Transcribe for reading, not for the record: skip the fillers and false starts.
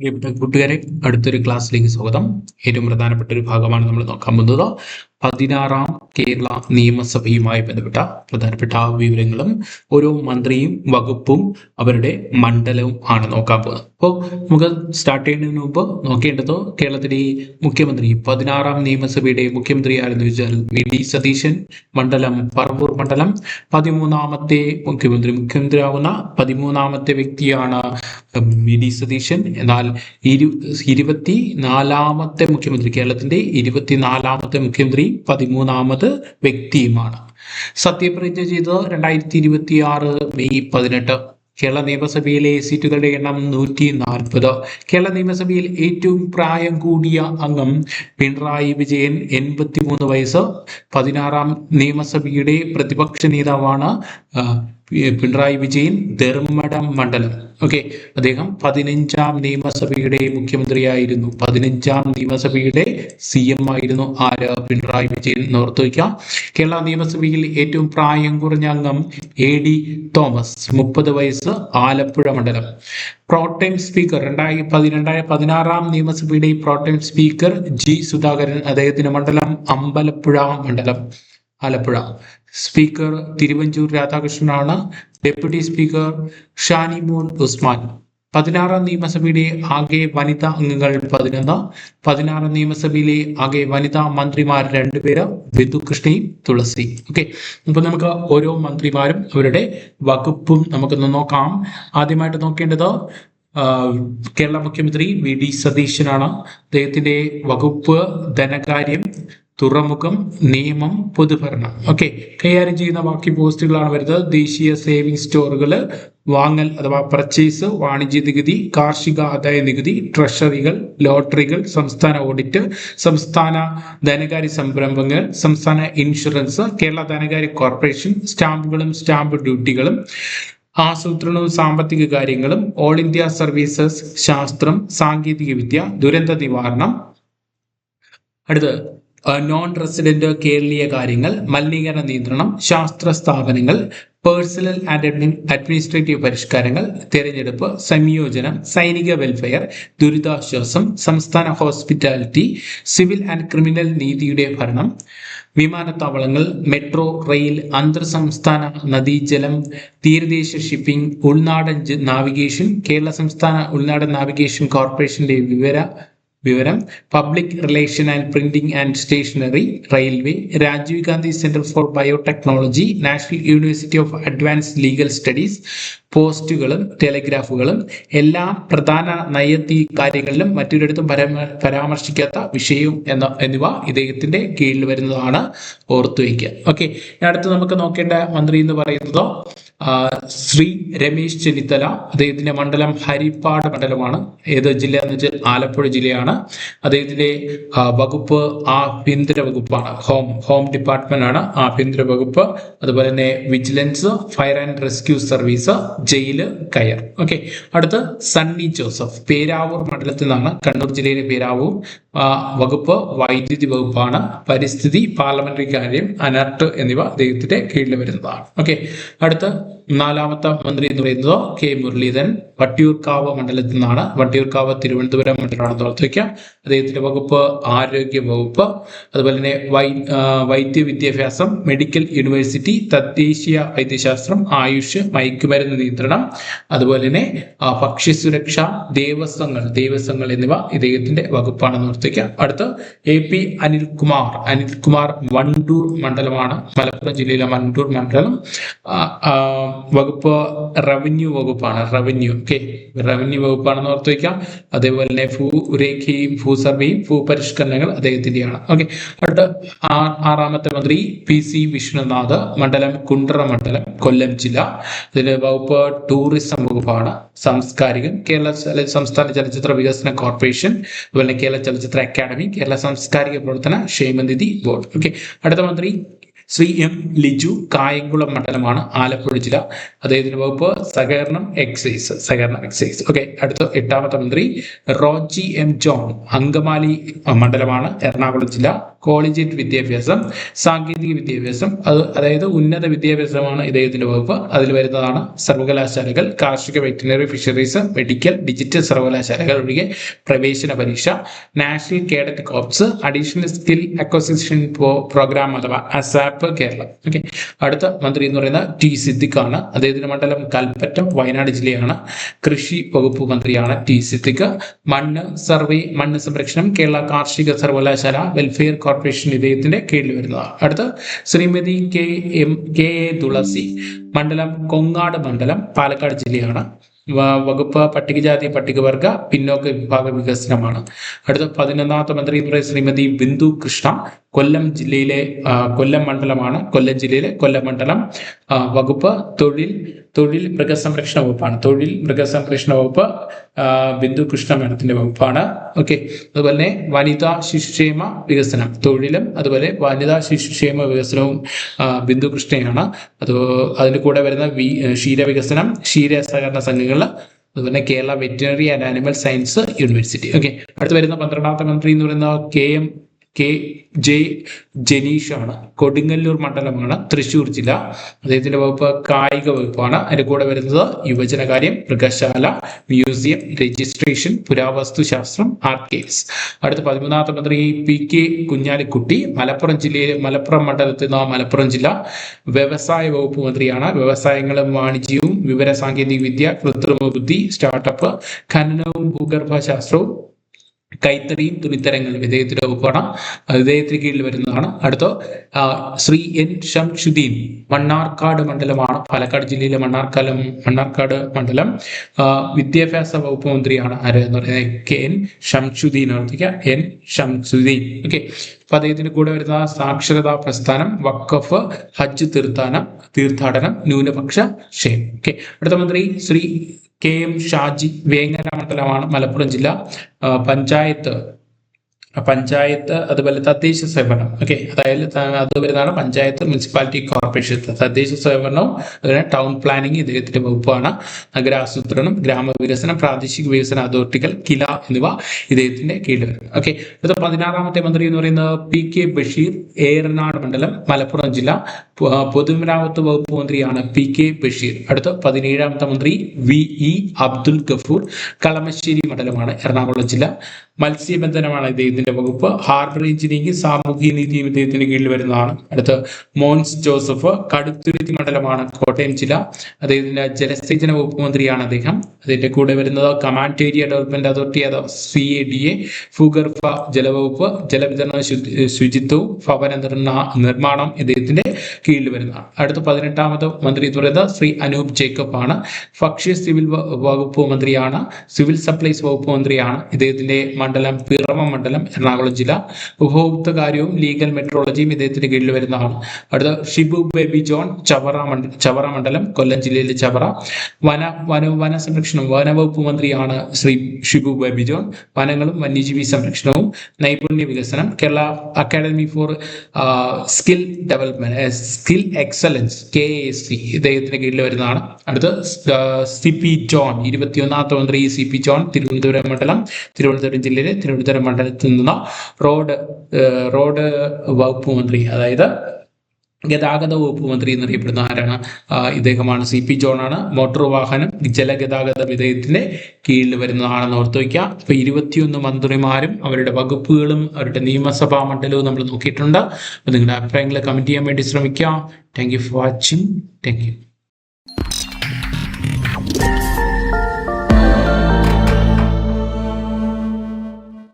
പ്രിയപ്പെട്ട കൂട്ടുകാരെ, അടുത്തൊരു ക്ലാസ്സിലേക്ക് സ്വാഗതം. ഏറ്റവും പ്രധാനപ്പെട്ട ഒരു ഭാഗമാണ് നമ്മൾ നോക്കാൻ പോകുന്നത്. 16ാം കേരള നിയമസഭയുമായി ബന്ധപ്പെട്ട പ്രധാനപ്പെട്ട വിവരങ്ങളും ഓരോ മന്ത്രിയും വകുപ്പും അവരുടെ മണ്ഡലവും ആണ് നോക്കാൻ പോകുന്നത്. അപ്പോൾ നമുക്ക് സ്റ്റാർട്ട് ചെയ്യുന്നതിന് മുമ്പ് നോക്കേണ്ടത് കേരളത്തിലെ മുഖ്യമന്ത്രി 16ാം നിയമസഭയുടെ മുഖ്യമന്ത്രി ആരെന്ന് വെച്ചാൽ വി.ഡി. സതീശൻ. മണ്ഡലം പറവൂർ മണ്ഡലം. 13ാമത്തെ മുഖ്യമന്ത്രിയാവുന്ന 13ാമത്തെ വ്യക്തിയാണ് വി.ഡി. സതീശൻ. എന്നാൽ 24ാമത്തെ മുഖ്യമന്ത്രി, കേരളത്തിന്റെ 24ാമത്തെ മുഖ്യമന്ത്രി 13ാമത് വ്യക്തിയുമാണ്. സത്യപ്രതിജ്ഞ ചെയ്തത് 2026 മെയ് 18. കേരള നിയമസഭയിലെ സീറ്റുകളുടെ എണ്ണം 140. കേരള നിയമസഭയിൽ ഏറ്റവും പ്രായം കൂടിയ അംഗം പിണറായി വിജയൻ, 83 വയസ്സ്. 16ാം നിയമസഭയുടെ പ്രതിപക്ഷ നേതാവാണ് പിണറായി വിജയൻ, ധർമ്മടം മണ്ഡലം. ഓക്കെ, അദ്ദേഹം 15ാം നിയമസഭയുടെ മുഖ്യമന്ത്രിയായിരുന്നു. 15ാം നിയമസഭയുടെ CM ആയിരുന്നു ആര്? പിണറായി വിജയൻ. ഓർത്തു വയ്ക്കാം. കേരള നിയമസഭയിൽ ഏറ്റവും പ്രായം കുറഞ്ഞ അംഗം AD തോമസ്, 30 വയസ്സ്, ആലപ്പുഴ മണ്ഡലം. പ്രോട്ടൈം സ്പീക്കർ 2016ാം നിയമസഭയുടെ പ്രോട്ടൈം സ്പീക്കർ G സുധാകരൻ, അദ്ദേഹത്തിന്റെ മണ്ഡലം അമ്പലപ്പുഴ മണ്ഡലം, ആലപ്പുഴ. സ്പീക്കർ തിരുവഞ്ചൂർ രാധാകൃഷ്ണനാണ്. Deputy speaker Shanimon Usman. 16ാം നിയമസഭയുടെ ആകെ വനിതാ അംഗങ്ങൾ 11. 16ാം നിയമസഭയിലെ ആകെ വനിതാ മന്ത്രിമാർ 2 പേര്, ബിന്ദുകൃഷ്ണയും തുളസി. ഓക്കെ, അപ്പൊ നമുക്ക് ഓരോ മന്ത്രിമാരും അവരുടെ വകുപ്പും നമുക്കൊന്ന് നോക്കാം. ആദ്യമായിട്ട് നോക്കേണ്ടത് കേരള മുഖ്യമന്ത്രി വി.ഡി. സതീശനാണ്. അദ്ദേഹത്തിന്റെ വകുപ്പ് ധനകാര്യം, തുറമുഖം, നിയമം, പൊതുഭരണം. ഓക്കെ, കൈകാര്യം ചെയ്യുന്ന ബാക്കി പോസ്റ്റുകളാണ് വരുന്നത്. ദേശീയ സേവിംഗ് സ്റ്റോറുകൾ വാങ്ങൽ അഥവാ പർച്ചേസ്, വാണിജ്യ നികുതി, കാർഷിക ആദായ നികുതി, ട്രഷറികൾ, ലോട്ടറികൾ, സംസ്ഥാന ഓഡിറ്റ്, സംസ്ഥാന ധനകാര്യ സംരംഭങ്ങൾ, സംസ്ഥാന ഇൻഷുറൻസ്, കേരള ധനകാര്യ കോർപ്പറേഷൻ, സ്റ്റാമ്പുകളും സ്റ്റാമ്പ് ഡ്യൂട്ടികളും, ആസൂത്രണവും സാമ്പത്തിക കാര്യങ്ങളും, ഓൾ ഇന്ത്യ സർവീസസ്, ശാസ്ത്രം, സാങ്കേതിക വിദ്യ, ദുരന്ത നിവാരണം. അടുത്ത് നോൺ റെസിഡന്റ് കേരളീയ കാര്യങ്ങൾ, മലിനീകരണ നിയന്ത്രണം, ശാസ്ത്ര സ്ഥാപനങ്ങൾ, പേഴ്സണൽ ആൻഡ് അഡ്മിനിസ്ട്രേറ്റീവ് പരിഷ്കാരങ്ങൾ, തെരഞ്ഞെടുപ്പ്, സംയോജനം, സൈനിക വെൽഫെയർ, ദുരിതാശ്വാസം, സംസ്ഥാന ഹോസ്പിറ്റാലിറ്റി, സിവിൽ ആൻഡ് ക്രിമിനൽ നീതിയുടെ ഭരണം, വിമാനത്താവളങ്ങൾ, മെട്രോ റെയിൽ, അന്തർ സംസ്ഥാന നദീജലം, തീരദേശ ഷിപ്പിംഗ്, ഉൾനാടൻ നാവിഗേഷൻ, കേരള സംസ്ഥാന ഉൾനാടൻ നാവിഗേഷൻ കോർപ്പറേഷന്റെ വിവരം, public relation and printing and stationery, railway, Rajiv Gandhi centre for biotechnology, national university of advanced legal studies, പോസ്റ്റുകളും ടെലിഗ്രാഫുകളും, എല്ലാ പ്രധാന നയതീ കാര്യങ്ങളിലും മറ്റൊരിടത്തും പരാമർശിക്കാത്ത വിഷയവും എന്നിവ ഇദ്ദേഹത്തിന്റെ കീഴിൽ വരുന്നതാണ്. ഓർത്തു വയ്ക്കുക. ഓക്കെ, അടുത്ത് നമുക്ക് നോക്കേണ്ട മന്ത്രി എന്ന് പറയുന്നത് ശ്രീ രമേശ് ചെന്നിത്തല. അദ്ദേഹത്തിന്റെ മണ്ഡലം ഹരിപ്പാട് മണ്ഡലമാണ്. ഏത് ജില്ല എന്ന് വെച്ചാൽ ആലപ്പുഴ ജില്ലയാണ്. അദ്ദേഹത്തിന്റെ വകുപ്പ് ആഭ്യന്തര വകുപ്പാണ്. ഹോം ഡിപ്പാർട്ട്മെന്റ് ആണ് ആഭ്യന്തര വകുപ്പ്. അതുപോലെ തന്നെ vigilance, fire and rescue service, jail, കയർ. ഓക്കെ, അടുത്ത് സണ്ണി ജോസഫ്, പേരാവൂർ മണ്ഡലത്തിൽ നിന്നാണ്, കണ്ണൂർ ജില്ലയിലെ പേരാവൂർ. വകുപ്പ് വൈദ്യുതി വകുപ്പാണ്. പരിസ്ഥിതി, പാർലമെന്ററി കാര്യം, അനർട്ട് എന്നിവ അദ്ദേഹത്തിന്റെ കീഴിൽ വരുന്നതാണ്. ഓക്കെ, അടുത്ത 4ാമത്തെ മന്ത്രി എന്ന് പറയുന്നത് കെ മുരളീധരൻ, വട്ടിയൂർക്കാവ് മണ്ഡലത്തിൽ നിന്നാണ്. വട്ടിയൂർക്കാവ് തിരുവനന്തപുരം മണ്ഡലമാണെന്ന് ഓർത്ത് വയ്ക്കാം. അദ്ദേഹത്തിന്റെ വകുപ്പ് ആരോഗ്യ വകുപ്പ്. അതുപോലെ തന്നെ വൈദ്യ വിദ്യാഭ്യാസം, മെഡിക്കൽ യൂണിവേഴ്സിറ്റി, തദ്ദേശീയ വൈദ്യശാസ്ത്രം, ആയുഷ്, മയക്കുമരുന്ന് നിയന്ത്രണം, അതുപോലെ തന്നെ ഭക്ഷ്യസുരക്ഷ, ദേവസ്വങ്ങൾ എന്നിവ ഇദ്ദേഹത്തിന്റെ വകുപ്പാണെന്ന് ഓർത്ത് വയ്ക്കാം. അടുത്ത് AP അനിൽകുമാർ വണ്ടൂർ മണ്ഡലമാണ്. മലപ്പുറം ജില്ലയിലെ വണ്ടൂർ മണ്ഡലം. വകുപ്പ് റവന്യൂ വകുപ്പാണ്. റവന്യൂ വകുപ്പാണെന്ന് ഓർത്ത് വയ്ക്കാം. അതേപോലെ തന്നെ ഭൂരേഖയും ഭൂസർവേയും ഭൂപരിഷ്കരണങ്ങൾ അദ്ദേഹത്തിന്റെയാണ്. ഓക്കെ, അടുത്ത 6ാമത്തെ മന്ത്രി PC വിഷ്ണുനാഥ്, മണ്ഡലം കുണ്ടറ മണ്ഡലം, കൊല്ലം ജില്ല. ഇതിന്റെ വകുപ്പ് ടൂറിസം വകുപ്പാണ്. സാംസ്കാരികം, കേരള സംസ്ഥാന ചലച്ചിത്ര വികസന കോർപ്പറേഷൻ, അതുപോലെ കേരള ചലച്ചിത്ര അക്കാദമി, കേരള സാംസ്കാരിക പ്രവർത്തന ക്ഷേമനിധി ബോർഡ്. ഓക്കെ, അടുത്ത മന്ത്രി ശ്രീ M ലിജു, കായംകുളം മണ്ഡലമാണ്, ആലപ്പുഴ ജില്ല. അദ്ദേഹത്തിന്റെ വകുപ്പ് സഹകരണം എക്സൈസ്. ഓക്കെ, അടുത്ത 8ാമത്തെ മന്ത്രി റോജി M ജോൺ, അങ്കമാലി മണ്ഡലമാണ്, എറണാകുളം ജില്ല. കോളേജിയറ്റ് വിദ്യാഭ്യാസം, സാങ്കേതിക വിദ്യാഭ്യാസം, അതായത് ഉന്നത വിദ്യാഭ്യാസമാണ് ഇദ്ദേഹത്തിന്റെ വകുപ്പ്. അതിൽ വരുന്നതാണ് സർവകലാശാലകൾ, കാർഷിക, വെറ്റിനറി, ഫിഷറീസ്, മെഡിക്കൽ, ഡിജിറ്റൽ സർവകലാശാലകൾ ഒഴികെ പ്രവേശന പരീക്ഷ, national cadet corps, additional skill acquisition programme അഥവാ അസാപ്പ് കേരളം. ഓക്കെ, അടുത്ത മന്ത്രി എന്ന് പറയുന്നത് ടി സിദ്ദിഖ് ആണ്. അദ്ദേഹത്തിന്റെ മണ്ഡലം കൽപ്പറ്റ, വയനാട് ജില്ലയാണ്. കൃഷി വകുപ്പ് മന്ത്രിയാണ് ടി സിദ്ദിഖ്. മണ്ണ് സർവേ, മണ്ണ് സംരക്ഷണം, കേരള കാർഷിക സർവകലാശാല, വെൽഫെയർ കോർപ്പറേഷൻ ഇദ്ദേഹത്തിന്റെ കീഴിൽ വരുന്നതാണ്. അടുത്ത ശ്രീമതി കെ എ തുളസി, മണ്ഡലം കൊങ്ങാട് മണ്ഡലം, പാലക്കാട് ജില്ലയാണ്. വകുപ്പ് പട്ടികജാതി പട്ടികവർഗ പിന്നോക്ക വിഭാഗ വികസനമാണ്. അടുത്ത 11ാമത്തെ മന്ത്രി എന്ന് പറയുന്നത് ശ്രീമതി ബിന്ദു കൃഷ്ണ, കൊല്ലം ജില്ലയിലെ കൊല്ലം മണ്ഡലമാണ്. കൊല്ലം ജില്ലയിലെ കൊല്ലം മണ്ഡലം. വകുപ്പ് തൊഴിൽ മൃഗസംരക്ഷണ വകുപ്പാണ്. തൊഴിൽ മൃഗസംരക്ഷണ വകുപ്പ് ബിന്ദു കൃഷ്ണ മേഡത്തിന്റെ വകുപ്പാണ്. ഓക്കെ, അതുപോലെ തന്നെ വനിതാ ശിശുക്ഷേമ വികസനം, തൊഴിലും അതുപോലെ വനിതാ ശിശുക്ഷേമ വികസനവും ബിന്ദു കൃഷ്ണയാണ്. അതിന് കൂടെ വരുന്ന ക്ഷീരവികസനം, ക്ഷീര സഹകരണ സംഘങ്ങൾ, അതുപോലെ Kerala veterinary and animal science university. Okay, അടുത്ത് വരുന്ന 12ാമത്തെ മന്ത്രി എന്ന് പറയുന്ന കെ ജെ ജനീഷ് ആണ്. കൊടുങ്ങല്ലൂർ മണ്ഡലമാണ്, തൃശ്ശൂർ ജില്ല. അദ്ദേഹത്തിന്റെ വകുപ്പ് കായിക വകുപ്പാണ്. അതിന്റെ കൂടെ വരുന്നത് യുവജനകാര്യം, മൃഗശാല, മ്യൂസിയം, രജിസ്ട്രേഷൻ, പുരാവസ്തു ശാസ്ത്രം, ആർക്കൈവ്സ്. അടുത്ത 13ാമത്തെ മന്ത്രി പി കെ കുഞ്ഞാലിക്കുട്ടി, മലപ്പുറം മണ്ഡലത്തിൽ നിന്ന് മലപ്പുറം ജില്ല. വ്യവസായ വകുപ്പ് മന്ത്രിയാണ്. വ്യവസായങ്ങളും വാണിജ്യവും വിവര സാങ്കേതിക വിദ്യ, കൃത്രിമ ബുദ്ധി, സ്റ്റാർട്ടപ്പ്, ഖനനവും ഭൂഗർഭ ശാസ്ത്രവും, കൈത്തറിയും തുണിത്തരങ്ങളും ഇദ്ദേഹത്തിന്റെ വകുപ്പാണ്. ഇദ്ദേഹത്തിന് കീഴിൽ വരുന്നതാണ്. അടുത്ത ശ്രീ എൻ ഷംസുദ്ദീൻ, മണ്ണാർക്കാട് മണ്ഡലമാണ്, പാലക്കാട് ജില്ലയിലെ മണ്ണാർക്കാട് മണ്ഡലം. വിദ്യാഭ്യാസ വകുപ്പ് മന്ത്രിയാണ്. ആര് എന്ന് പറയുന്നത് K N Shamsuddin. N Shamsuddin. Okay, അപ്പൊ അദ്ദേഹത്തിന് കൂടെ വരുന്ന സാക്ഷരതാ പ്രസ്ഥാനം, വഖഫ്, ഹജ്ജ് തീർത്ഥാടനം, ന്യൂനപക്ഷ ക്ഷേമം. ഓക്കെ, അടുത്ത മന്ത്രി ശ്രീ കെ എം ഷാജി, വേങ്ങര മണ്ഡലമാണ്, മലപ്പുറം ജില്ല. പഞ്ചായത്ത് അതുപോലെ തദ്ദേശ സേവനം. ഓക്കെ, അതായത് അത് വരുന്നതാണ് പഞ്ചായത്ത്, മുനിസിപ്പാലിറ്റി, കോർപ്പറേഷൻ, തദ്ദേശ സേവനവും അതുപോലെ ടൗൺ പ്ലാനിങ് ഇദ്ദേഹത്തിന്റെ വകുപ്പാണ്. നഗരാസൂത്രണം, ഗ്രാമവികസനം, പ്രാദേശിക വികസന അതോറിറ്റികൾ, കില എന്നിവ ഇദ്ദേഹത്തിന്റെ കീഴിൽ വരും. ഓക്കെ, അടുത്ത 16ാമത്തെ മന്ത്രി എന്ന് പറയുന്നത് പി കെ ബഷീർ, ഏറനാട് മണ്ഡലം, മലപ്പുറം ജില്ല. പൊതുമരാമത്ത് വകുപ്പ് മന്ത്രിയാണ് പി കെ ബഷീർ. അടുത്ത 17ാമത്തെ മന്ത്രി വി ഇ അബ്ദുൽ ഗഫൂർ, കളമശ്ശേരി മണ്ഡലമാണ്, എറണാകുളം ജില്ല. മത്സ്യബന്ധനമാണ് ഇദ്ദേഹത്തിന്റെ വകുപ്പ്. ഹാർബർ എഞ്ചിനീയറിംഗ്, സാമൂഹ്യ നീതിയും ഇദ്ദേഹത്തിന്റെ കീഴിൽ വരുന്നതാണ്. അടുത്ത് മോൻസ് ജോസഫ്, കടുത്തുരുത്തി മണ്ഡലമാണ്, കോട്ടയം ജില്ല. അദ്ദേഹത്തിന്റെ ജലസേചന വകുപ്പ് മന്ത്രിയാണ് അദ്ദേഹം. അതിന്റെ കൂടെ വരുന്നത് command area development authority CADA, ഭൂഗർഭ ജലവകുപ്പ്, ജലവിതരണ ശുചിത്വവും ഭവന നിർമ്മാണം ഇദ്ദേഹത്തിന്റെ കീഴിൽ വരുന്നതാണ്. അടുത്ത 18ാമത്തെ മന്ത്രി എന്ന് പറയുന്നത് ശ്രീ അനൂപ് ജേക്കബ് ആണ്. ഭക്ഷ്യ സിവിൽ വകുപ്പ് മന്ത്രിയാണ്. സിവിൽ സപ്ലൈസ് വകുപ്പ് മന്ത്രിയാണ്. ഇദ്ദേഹത്തിന്റെ മണ്ഡലം പിറവം മണ്ഡലം, എറണാകുളം ജില്ല. ഉപഭോക്തൃകാര്യവും ലീഗൽ മെട്രോളജിയും ഇദ്ദേഹത്തിന്റെ കീഴിൽ വരുന്നതാണ്. അടുത്ത ഷിബു ബേബി ജോൺ, ചവറ മണ്ഡലം, കൊല്ലം ജില്ലയിലെ ചവറ. വന സംരക്ഷണം, വനവകുപ്പ് മന്ത്രിയാണ് ശ്രീ ഷിബു ബേബി ജോൺ. വനങ്ങളും വന്യജീവി സംരക്ഷണവും നൈപുണ്യ വികസനം, Kerala academy for skill development, skill excellence, KASC ഇദ്ദേഹത്തിന്റെ കീഴിൽ വരുന്നതാണ്. അടുത്ത CP ജോൺ, 21ാമത്തെ മന്ത്രി CP ജോൺ, തിരുവനന്തപുരം മണ്ഡലം, തിരുവനന്തപുരം ജില്ലയിലെ തിരുവനന്തപുരം മണ്ഡലത്തിൽ നിന്ന് റോഡ് വകുപ്പ് മന്ത്രി, അതായത് ഗതാഗത വകുപ്പ് മന്ത്രി എന്നറിയപ്പെടുന്ന ആരാണ്? ഇദ്ദേഹമാണ്, CP ജോൺ ആണ്. മോട്ടോർ വാഹനം, ജലഗതാഗതം ഇദ്ദേഹത്തിന്റെ കീഴിൽ വരുന്നതാണെന്ന് ഓർത്തു വയ്ക്കുക. അപ്പൊ 21 മന്ത്രിമാരും അവരുടെ വകുപ്പുകളും അവരുടെ നിയമസഭാ മണ്ഡലവും നമ്മൾ നോക്കിയിട്ടുണ്ട്. അപ്പൊ നിങ്ങളുടെ അഭിപ്രായങ്ങൾ കമന്റ് ചെയ്യാൻ വേണ്ടി ശ്രമിക്കാം. Thank you for watching. Thank you.